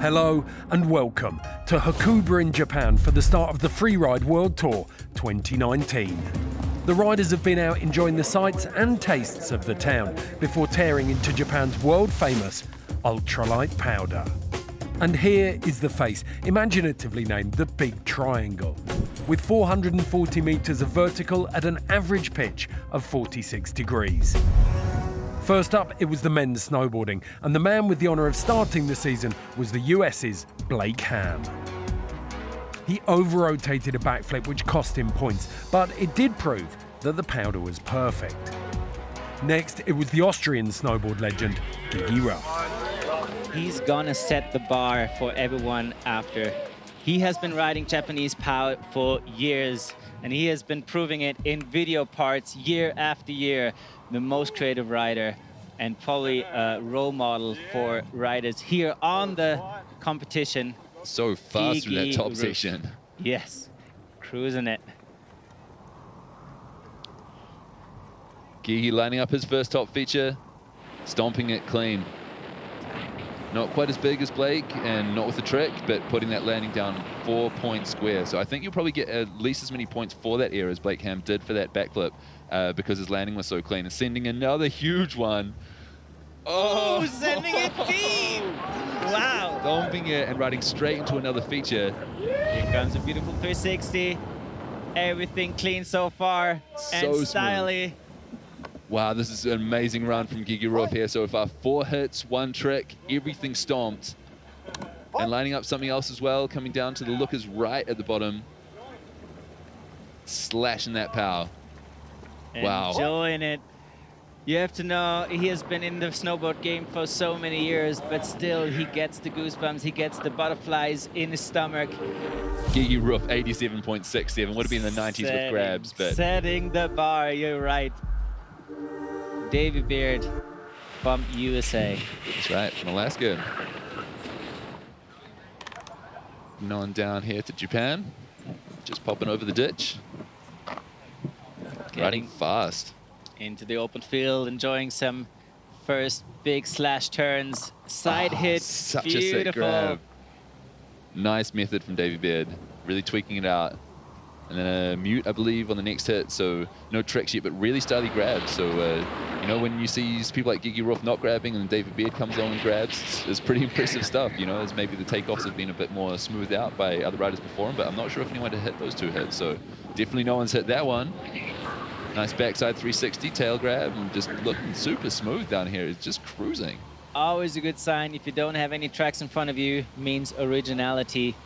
Hello and welcome to Hakuba in Japan for the start of the Freeride World Tour 2019. The riders have been out enjoying the sights and tastes of the town before tearing into Japan's world-famous ultralight powder. And here is the face, imaginatively named the Big Triangle, with 440 metres of vertical at an average pitch of 46 degrees. First up, it was the men's snowboarding, and the man with the honour of starting the season was the US's Blake Ham. He over-rotated a backflip which cost him points, but it did prove that the powder was perfect. Next, it was the Austrian snowboard legend, Gigi Ruff. He's gonna set the bar for everyone after. He has been riding Japanese power for years, and he has been proving it in video parts year after year. The most creative rider and probably a role model for riders here on the competition. So fast from that top Ruff. section. Yes, cruising it. Gigi lining up his first top feature, stomping it clean. Not quite as big as Blake and not with the trick, but putting that landing down 4 point square. So I think you'll probably get at least as many points for that air as Blake Ham did for that backflip because his landing was so clean. And sending another huge one. Oh, sending it deep! Wow. Stomping it and riding straight into another feature. Here comes a beautiful 360. Everything clean so far and So stylish. Wow, this is an amazing run from Gigi Ruff here so far. 4 hits, 1 trick, everything stomped. And lining up something else as well, coming down to the lookers right at the bottom. Slashing that power. Wow. Enjoying it. You have to know, he has been in the snowboard game for so many years, but still he gets the goosebumps, he gets the butterflies in his stomach. Gigi Ruff, 87.67, would have been in the 90s with grabs, but... Setting the bar, you're right. Davey Beard from USA. That's right, from Alaska. And on down here to Japan. Just popping over the ditch. Riding fast. Into the open field, enjoying some first big slash turns. Side hit, such beautiful. a sick grab. Nice method from Davey Beard. Really tweaking it out. And then a mute, I believe, on the next hit. So no tricks yet, but really stylish grabs. So, you know, when you see people like Gigi Ruff not grabbing and David Beard comes on and grabs, it's pretty impressive stuff, you know, as maybe the takeoffs have been a bit more smoothed out by other riders before him, but I'm not sure if anyone had hit those 2 hits. So definitely no one's hit that one. Nice backside 360 tail grab and just looking super smooth down here. It's just cruising. Always a good sign. If you don't have any tracks in front of you, means originality.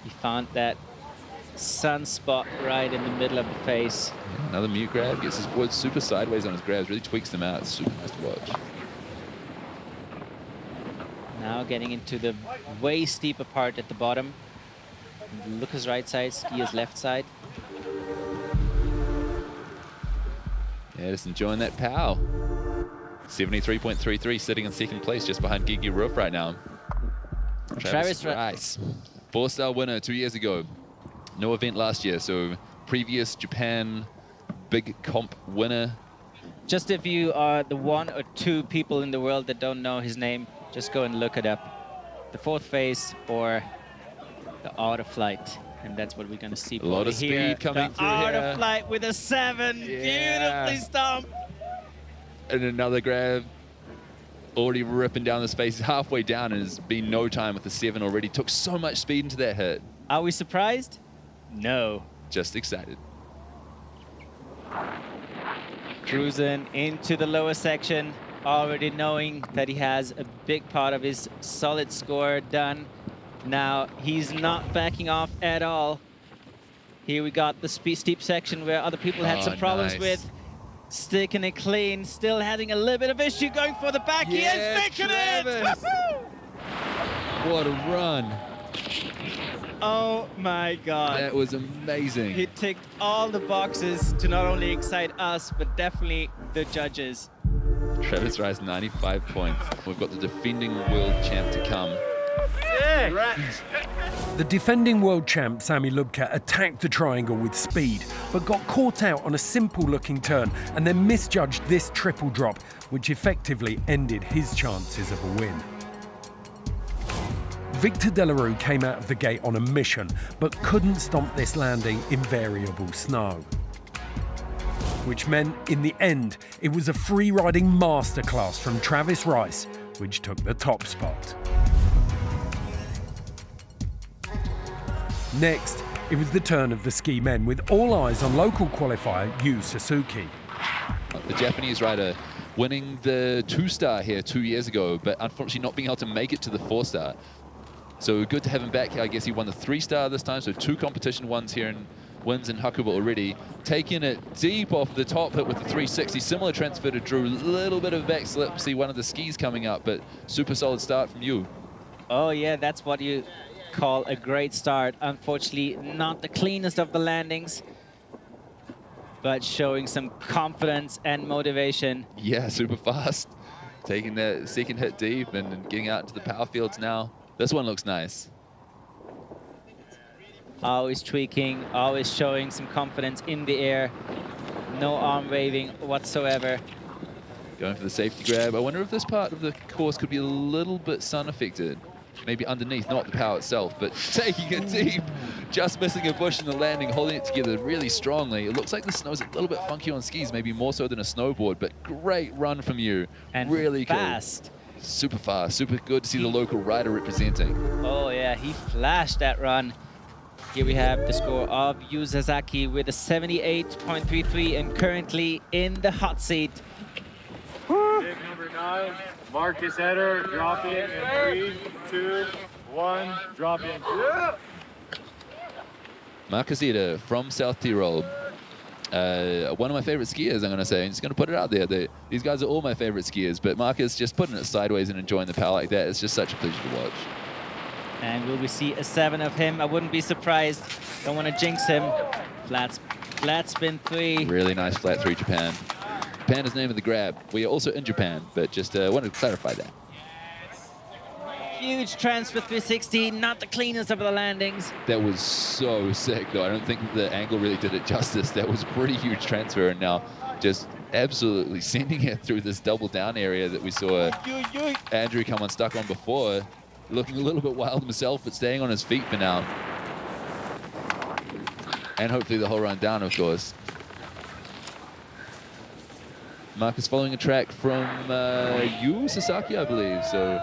He found that sunspot right in the middle of the face. Another mute grab, gets his boards super sideways on his grabs, really tweaks them out. It's super nice to watch. Now getting into the way steeper part at the bottom. Lucas right side, Skia's left side. Yeah, just enjoying that pow. 73.33, sitting in second place just behind Gigi Ruff right now. Travis Rice, 4-star winner 2 years ago. No event last year, so previous Japan big comp winner. Just if you are the 1 or 2 people in the world that don't know his name, just go and look it up. The 4th phase or the out of flight. And that's what we're going to see. A lot of speed coming through here. Out of flight with a 7. Yeah. Beautifully stomped. And another grab. Already ripping down the space halfway down, and has been no time with the 7 already. Took so much speed into that hit. Are we surprised? No. Just excited. Cruising into the lower section, already knowing that he has a big part of his solid score done. Now he's not backing off at all. Here we got the steep section where other people had some problems with. Sticking it clean, still having a little bit of issue, going for the back. He is making it! What a run. Oh my God. That was amazing. He ticked all the boxes to not only excite us, but definitely the judges. Travis Rice, 95 points. We've got the defending world champ to come. The defending world champ, Sami Lubka, attacked the triangle with speed, but got caught out on a simple-looking turn and then misjudged this triple drop, which effectively ended his chances of a win. Victor Delarue came out of the gate on a mission, but couldn't stomp this landing in variable snow. Which meant, in the end, it was a free-riding masterclass from Travis Rice, which took the top spot. Next, it was the turn of the ski men, with all eyes on local qualifier Yu Suzuki. The Japanese rider winning the 2-star here 2 years ago, but unfortunately not being able to make it to the 4-star. So good to have him back here. I guess he won the 3-star this time, so 2 competition wins in Hakuba already. Taking it deep off the top hit with the 360. Similar transfer to Drew, a little bit of back slip. See one of the skis coming up, but super solid start from you. Oh yeah, that's what you call a great start. Unfortunately, not the cleanest of the landings, but showing some confidence and motivation. Yeah, super fast. Taking that second hit deep and getting out into the power fields now. This one looks nice. Always tweaking, always showing some confidence in the air. No arm waving whatsoever. Going for the safety grab. I wonder if this part of the course could be a little bit sun affected. Maybe underneath, not the power itself, but taking it deep. Just missing a bush in the landing, holding it together really strongly. It looks like the snow's a little bit funky on skis, maybe more so than a snowboard, but great run from you. And really fast. Cool. Super fast, super good to see the local rider representing. Oh yeah, he flashed that run. Here we have the score of Yu Sasaki with a 78.33 and currently in the hot seat. Pick number 9, Marcus Header, drop in 3, 2, 1, drop in. Yeah. Marcus Eder from South Tyrol. One of my favorite skiers, I'm going to say. I'm just going to put it out there. These guys are all my favorite skiers, but Marcus just putting it sideways and enjoying the power like that, it's just such a pleasure to watch. And will we see a 7 of him? I wouldn't be surprised. Don't want to jinx him. Flat spin 3. Really nice flat 3, Japan. Japan is the name of the grab. We are also in Japan, but just wanted to clarify that. Huge transfer 360, not the cleanest of the landings. That was so sick, though. I don't think the angle really did it justice. That was a pretty huge transfer, and now just absolutely sending it through this double down area that we saw Andrew come unstuck on before. Looking a little bit wild himself, but staying on his feet for now. And hopefully the whole run down, of course. Marcus following a track from Yu Sasaki, I believe. So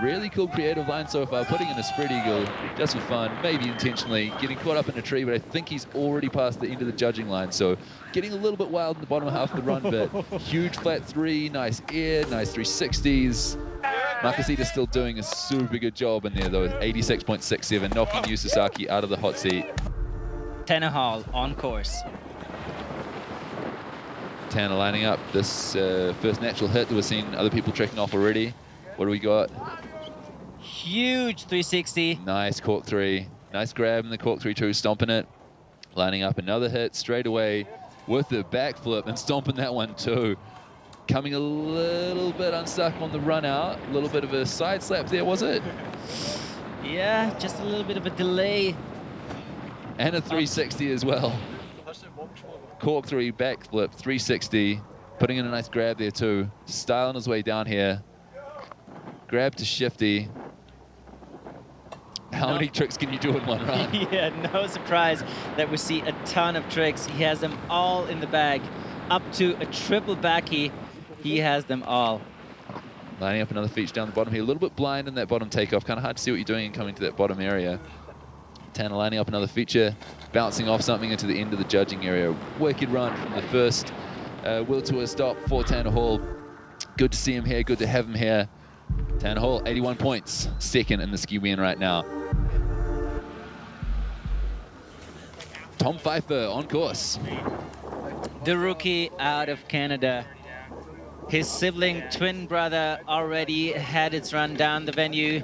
really cool creative line so far. Putting in a spread eagle just for fun, maybe intentionally. Getting caught up in a tree, but I think he's already past the end of the judging line. So getting a little bit wild in the bottom half of the run, but huge flat 3, nice air, nice 360s. Marcus Eder still doing a super good job in there, though, 86.67, knocking Yu Sasaki out of the hot seat. Tanner Hall on course. Tanner lining up this first natural hit that we're seeing other people trekking off already. What do we got? Huge 360. Nice cork 3. Nice grab in the cork 3 too, stomping it. Lining up another hit straight away with the backflip and stomping that one too. Coming a little bit unstuck on the run out. A little bit of a side slap there, was it? Yeah, just a little bit of a delay. And a 360 as well. Cork 3, backflip, 360. Putting in a nice grab there too. Styling his way down here. Grab to shifty. How many tricks can you do in one run? Yeah, no surprise that we see a ton of tricks. He has them all in the bag. Up to a triple backy. He has them all. Lining up another feature down the bottom here. A little bit blind in that bottom takeoff. Kind of hard to see what you're doing coming to that bottom area. Tanner lining up another feature. Bouncing off something into the end of the judging area. Wicked run from the first World Tour stop for Tanner Hall. Good to see him here. Good to have him here. Tanner Hall, 81 points. Second in the ski win right now. Tom Pfeiffer on course. The rookie out of Canada. His sibling twin brother already had its run down the venue.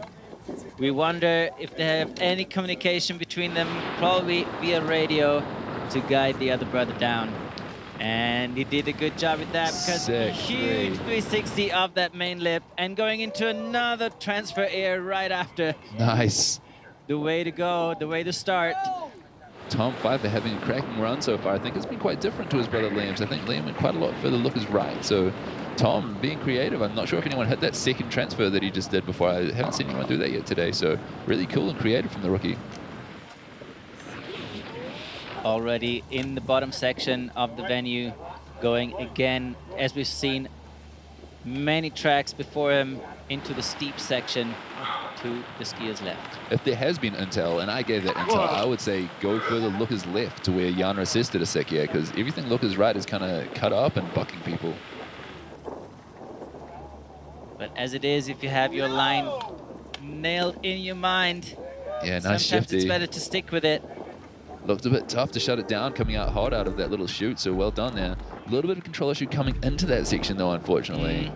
We wonder if they have any communication between them, probably via radio, to guide the other brother down. And he did a good job with that because huge 360 of that main lip and going into another transfer air right after. Nice. The way to go, the way to start. Tom Pfeiffer having a cracking run so far. I think it's been quite different to his brother Liam's. I think Liam went quite a lot further look his right. So Tom being creative. I'm not sure if anyone hit that second transfer that he just did before. I haven't seen anyone do that yet today. So really cool and creative from the rookie. Already in the bottom section of the venue, going again, as we've seen many tracks before him, into the steep section to the skier's left. If there has been intel, and I gave that intel, I would say go further Looker's left to where Jan Rasses did a sec here, because everything Looker's right is kind of cut up and bucking people. But as it is, if you have your line nailed in your mind, Yeah, nice sometimes shifty. it's better to stick with it. Looked a bit tough to shut it down, coming out hot out of that little chute, so well done there. A little bit of control issue coming into that section though, unfortunately.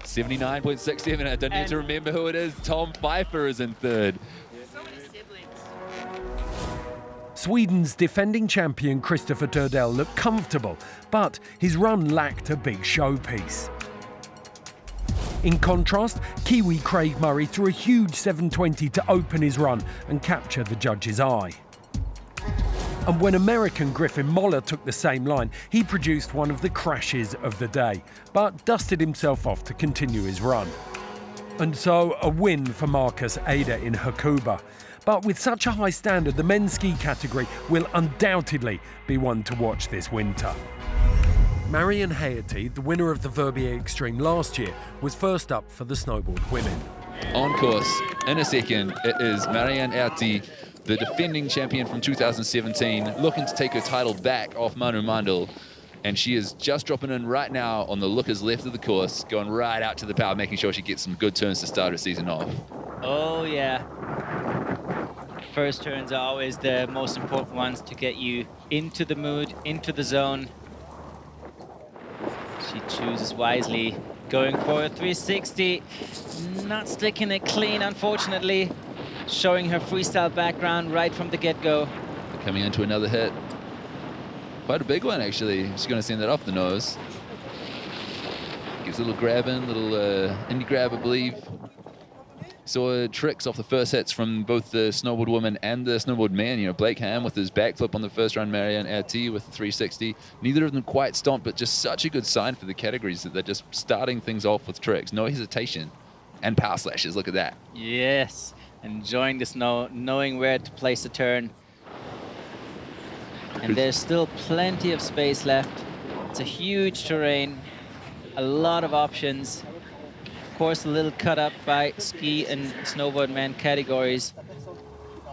79.67, I don't need to remember who it is. Tom Pfeiffer is in third. Sweden's defending champion Christopher Turdell looked comfortable, but his run lacked a big showpiece. In contrast, Kiwi Craig Murray threw a huge 720 to open his run and capture the judge's eye. And when American Griffin Moller took the same line, he produced one of the crashes of the day, but dusted himself off to continue his run. And so a win for Marcus Ada in Hakuba. But with such a high standard, the men's ski category will undoubtedly be one to watch this winter. Marion Haerty, the winner of the Verbier Extreme last year, was first up for the Snowboard Women. On course, in a second, it is Marianne Haerty, the defending champion from 2017, looking to take her title back off Manu Mandel. And she is just dropping in right now on the Looker's left of the course, going right out to the power, making sure she gets some good turns to start her season off. Oh yeah. First turns are always the most important ones to get you into the mood, into the zone. She chooses wisely, going for a 360, not sticking it clean, unfortunately. Showing her freestyle background right from the get-go. Coming into another hit. Quite a big one, actually. She's going to send that off the nose. Gives a little grab in, little indie grab, I believe. Saw tricks off the first hits from both the Snowboard Women and the Snowboard Men. You know, Blake Ham with his backflip on the first run, Marianne Haerty with the 360. Neither of them quite stomped, but just such a good sign for the categories that they're just starting things off with tricks. No hesitation. And power slashes, look at that. Yes. Enjoying the snow, knowing where to place the turn. And there's still plenty of space left. It's a huge terrain, a lot of options. Of course, a little cut up by ski and snowboard men categories.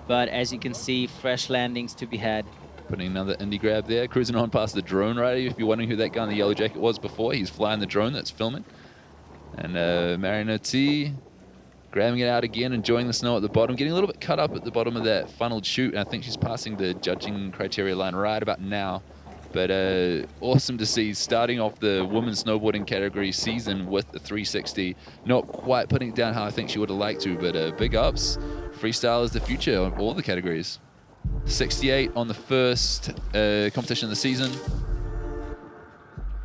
But as you can see, fresh landings to be had. Putting another indie grab there, cruising on past the drone rider. If you're wondering who that guy in the yellow jacket was before, he's flying the drone that's filming. And Marianne Haerty grabbing it out again, enjoying the snow at the bottom, getting a little bit cut up at the bottom of that funneled chute. And I think she's passing the judging criteria line right about now. But awesome to see, starting off the women's snowboarding category season with the 360. Not quite putting it down how I think she would have liked to, but big ups. Freestyle is the future on all the categories. 68 on the first competition of the season.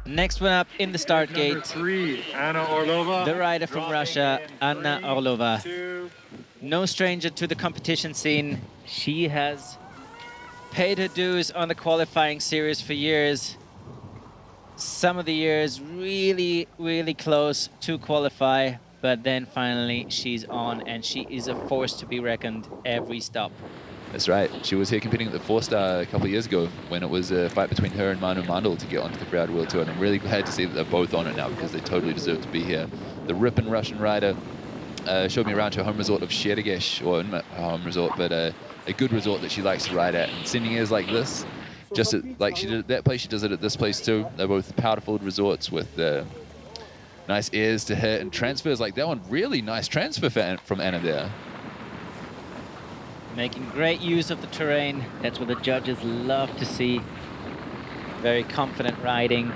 Next one up in the start Number gate, 3, Anna Orlova. the rider from Russia, Anna Orlova. 2. No stranger to the competition scene. She has paid her dues on the qualifying series for years. Some of the years really, really close to qualify, but then finally she's on, and she is a force to be reckoned every stop. That's right. She was here competing at the 4-star a couple of years ago when it was a fight between her and Manu Mandel to get onto the Freeride World Tour. And I'm really glad to see that they're both on it now because they totally deserve to be here. The ripping Russian rider showed me around to her home resort of Sheregesh, or not her home resort, but a good resort that she likes to ride at. And sending airs like this, just like she did at that place, she does it at this place too. They're both power-filled resorts with nice airs to hit and transfers like that one. Really nice transfer from Anna there. Making great use of the terrain. That's what the judges love to see. Very confident riding.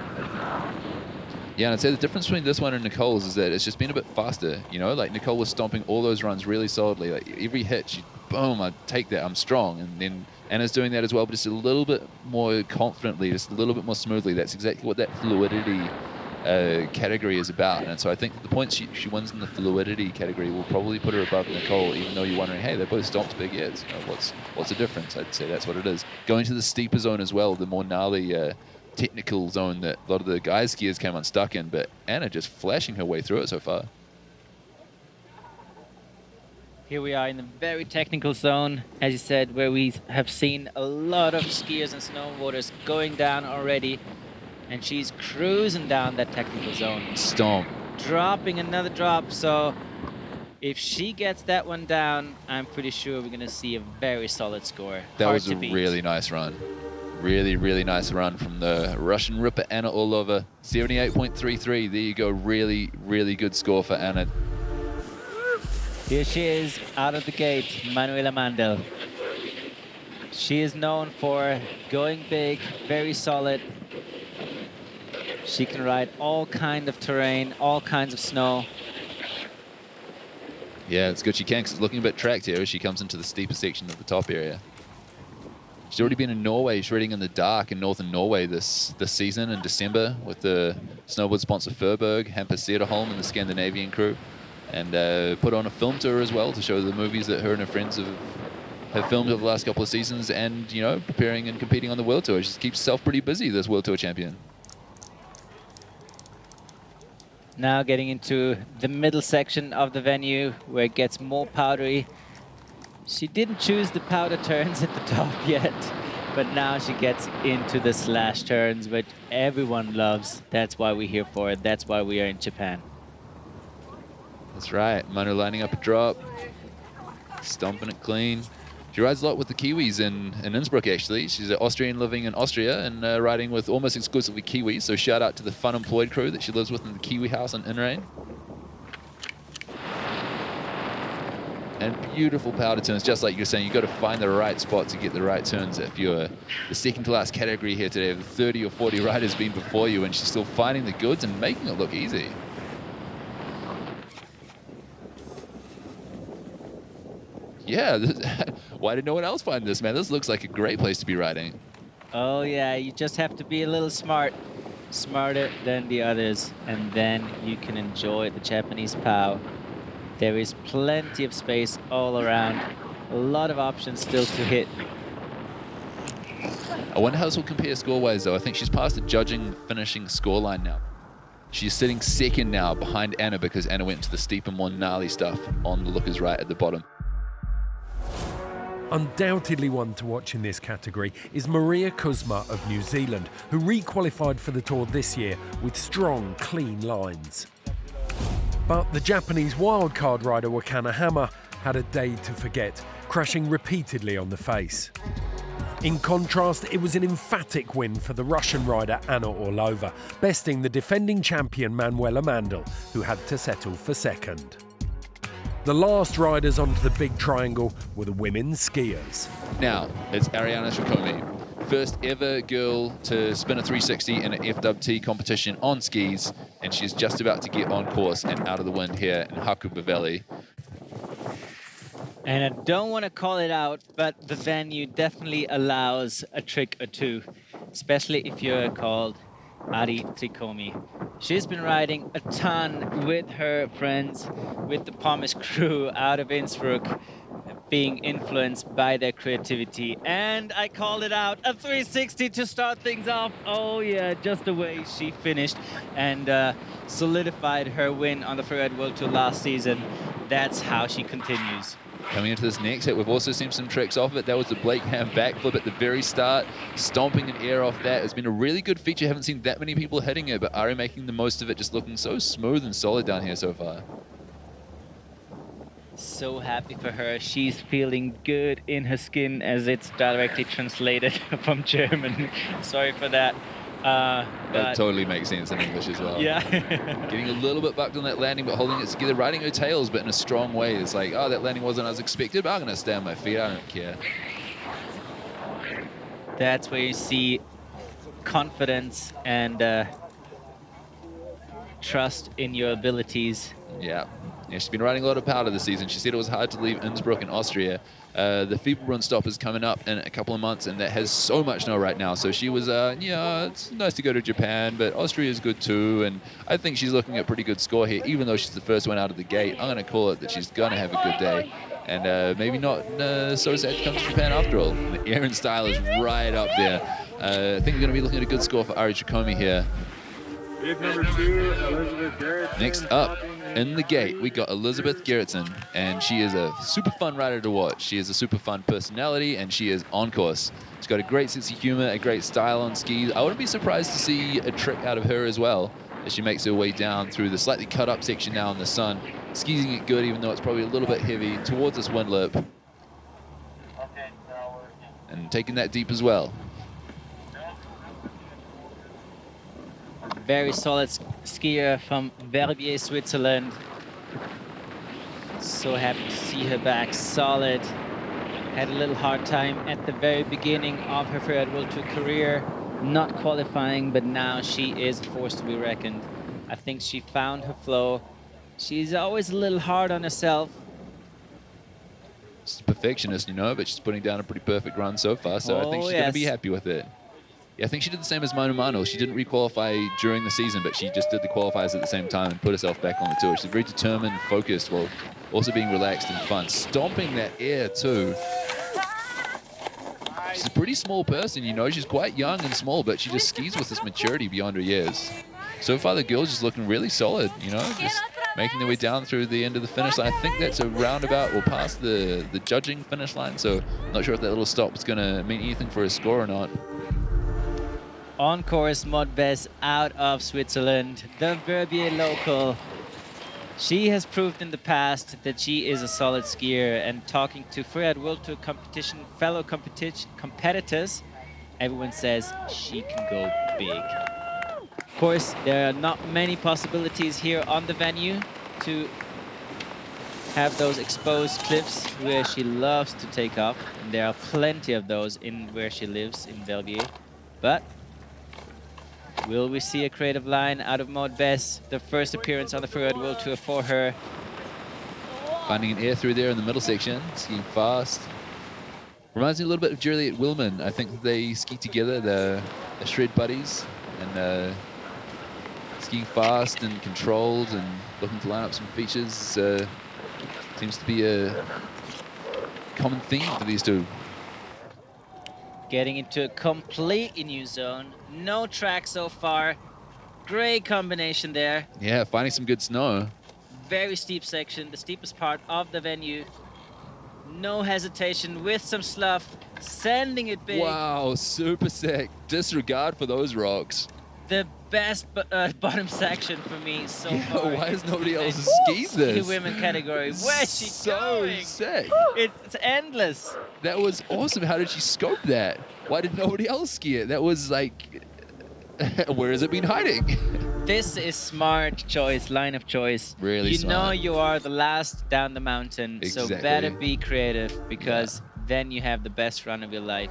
Yeah, and I'd say the difference between this one and Nicole's is that it's just been a bit faster. You know, like Nicole was stomping all those runs really solidly. Like every hit, she, boom, I take that, I'm strong. And then Anna's doing that as well, but just a little bit more confidently, just a little bit more smoothly. That's exactly what that fluidity category is about. And so I think the points she wins in the fluidity category will probably put her above Nicole, even though you're wondering, hey, they both stomped big airs. You know, what's the difference? I'd say that's what it is. Going to the steeper zone as well, the more gnarly technical zone that a lot of the guys skiers came unstuck in, but Anna just flashing her way through it so far. Here we are in the very technical zone, as you said, where we have seen a lot of skiers and snowboarders going down already, and she's cruising down that technical zone. Stomp. Dropping another drop, so if she gets that one down, I'm pretty sure we're going to see a very solid score. That Hard was to a beat. really nice run. Really, really nice run from the Russian ripper Anna Orlova. 78.33. There you go. Really, really good score for Anna. Here she is, out of the gate, Manuela Mandel. She is known for going big, very solid. She can ride all kind of terrain, all kinds of snow. Yeah, it's good she can, 'cause it's looking a bit tracked here as she comes into the steeper section of the top area. She's already been in Norway, shredding in the dark in northern Norway this season in December with the snowboard sponsor Furberg, Hampus Cederholm and the Scandinavian crew. And put on a film tour as well to show the movies that her and her friends have filmed over the last couple of seasons, and, you know, preparing and competing on the World Tour. She keeps herself pretty busy, this World Tour champion. Now getting into the middle section of the venue where it gets more powdery. She didn't choose the powder turns at the top yet, but now she gets into the slash turns, which everyone loves. That's why we're here for it. That's why we are in Japan. That's right. Manu lining up a drop, stomping it clean. She rides a lot with the Kiwis in Innsbruck, actually. She's an Austrian living in Austria and riding with almost exclusively Kiwis. So shout out to the fun employed crew that she lives with in the Kiwi house in Inrain. And beautiful powder turns, just like you're saying. You've got to find the right spot to get the right turns. If you're the second to last category here today, the 30 or 40 riders been before you, and she's still finding the goods and making it look easy. Yeah, why did no one else find this, man? This looks like a great place to be riding. Oh yeah, you just have to be a little smarter than the others, and then you can enjoy the Japanese POW. There is plenty of space all around, a lot of options still to hit. I wonder how this will compare score-wise, though. I think she's past the judging finishing scoreline now. She's sitting second now behind Anna because Anna went to the steeper, more gnarly stuff on the lookers right at the bottom. Undoubtedly one to watch in this category is Maria Kuzma of New Zealand, who re-qualified for the Tour this year with strong, clean lines. But the Japanese wildcard rider Wakana Hama had a day to forget, crashing repeatedly on the face. In contrast, it was an emphatic win for the Russian rider Anna Orlova, besting the defending champion Manuela Mandel, who had to settle for second. The last riders onto the big triangle were the women's skiers. Now, it's Ariana Shikomi, first ever girl to spin a 360 in an FWT competition on skis, and she's just about to get on course and out of the wind here in Hakuba Valley. And I don't want to call it out, but the venue definitely allows a trick or two, especially if you're called Ari Trikomi. She's been riding a ton with her friends, with the Pommes crew out of Innsbruck, being influenced by their creativity. And I called it out, a 360 to start things off. Oh yeah, just the way she finished and solidified her win on the Freeride World Tour last season. That's how she continues. Coming into this next hit, we've also seen some tricks off it. That was the Blake Ham backflip at the very start, stomping an air off that. It's been a really good feature. Haven't seen that many people hitting it, but Ari making the most of it, just looking so smooth and solid down here so far. So happy for her. She's feeling good in her skin, as it's directly translated from German. Sorry for that. That totally makes sense in English as well. Yeah. Getting a little bit bucked on that landing, but holding it together, riding her tails, but in a strong way. It's like, oh, that landing wasn't as expected, but I'm going to stay on my feet. I don't care. That's where you see confidence and trust in your abilities. Yeah. She's been riding a lot of powder this season. She said it was hard to leave Innsbruck in Austria. The Fieberbrunn stop is coming up in a couple of months, and that has so much snow right now. So she was, yeah, it's nice to go to Japan, but Austria is good too. And I think she's looking at a pretty good score here, even though she's the first one out of the gate. I'm going to call it that she's going to have a good day. And maybe not so sad to come to Japan after all. And Aaron Style is right up there. I think we're going to be looking at a good score for Ari Tricome here. Bib number 2, Elizabeth Garrett. Next up, in the gate, we got Elizabeth Gerritsen, and she is a super fun rider to watch. She is a super fun personality, and she is on course. She's got a great sense of humor, a great style on skis. I wouldn't be surprised to see a trick out of her as well, as she makes her way down through the slightly cut up section now in the sun. Skeezing it good, even though it's probably a little bit heavy, towards this wind lip. And taking that deep as well. Very solid skier from Verbier, Switzerland. So happy to see her back solid. Had a little hard time at the very beginning of her Freeride World Tour career, not qualifying, but now she is a force to be reckoned. I think she found her flow. She's always a little hard on herself. She's a perfectionist, you know, but she's putting down a pretty perfect run so far, so I think she's going to be happy with it. Yeah, I think she did the same as Manu Manu. She didn't re-qualify during the season, but she just did the qualifiers at the same time and put herself back on the tour. She's very determined and focused while also being relaxed and fun. Stomping that air, too. She's a pretty small person, you know. She's quite young and small, but she just skis with this maturity beyond her years. So far, the girls just looking really solid, you know, just making their way down through the end of the finish line. I think that's a roundabout or past the judging finish line, so I'm not sure if that little stop is going to mean anything for a score or not. On course, Maud Bess out of Switzerland, the Verbier local. She has proved in the past that she is a solid skier, and talking to Freeride World Tour competition fellow competitors, everyone says she can go big. Of course, there are not many possibilities here on the venue to have those exposed cliffs where she loves to take off, and there are plenty of those in where she lives in Verbier. But will we see a creative line out of Maud Bess? The first appearance on the Freeride World Tour for her. Finding an air through there in the middle section, skiing fast. Reminds me a little bit of Juliet Willman. I think they ski together, they're shred buddies, and skiing fast and controlled and looking to line up some features. Seems to be a common theme for these two. Getting into a completely new zone. No track so far. Great combination there. Yeah, finding some good snow. Very steep section, the steepest part of the venue. No hesitation with some slough, sending it big. Wow, super sick. Disregard for those rocks. The best bottom section for me so far. Why has nobody else skied this? Women category. Where's she going? So sick. It's endless. That was awesome. How did she scope that? Why did nobody else ski it? That was like, where has it been hiding? This is smart choice, line of choice. Really smart. You know you are the last down the mountain, so better be creative, because then you have the best run of your life.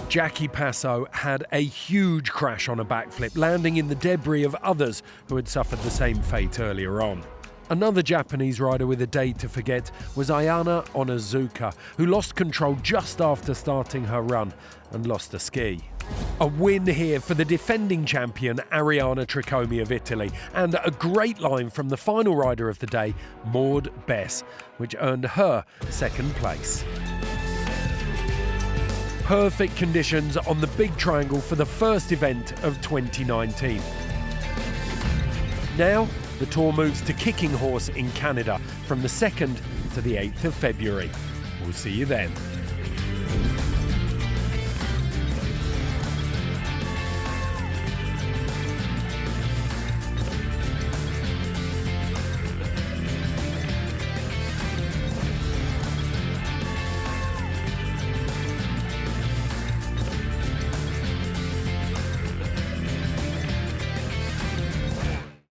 Jackie Passo had a huge crash on a backflip, landing in the debris of others who had suffered the same fate earlier on. Another Japanese rider with a day to forget was Ayana Onizuka, who lost control just after starting her run and lost a ski. A win here for the defending champion Ariana Tricome of Italy, and a great line from the final rider of the day, Maud Bess, which earned her second place. Perfect conditions on the Big Triangle for the first event of 2019. Now, the tour moves to Kicking Horse in Canada from the 2nd to the 8th of February. We'll see you then.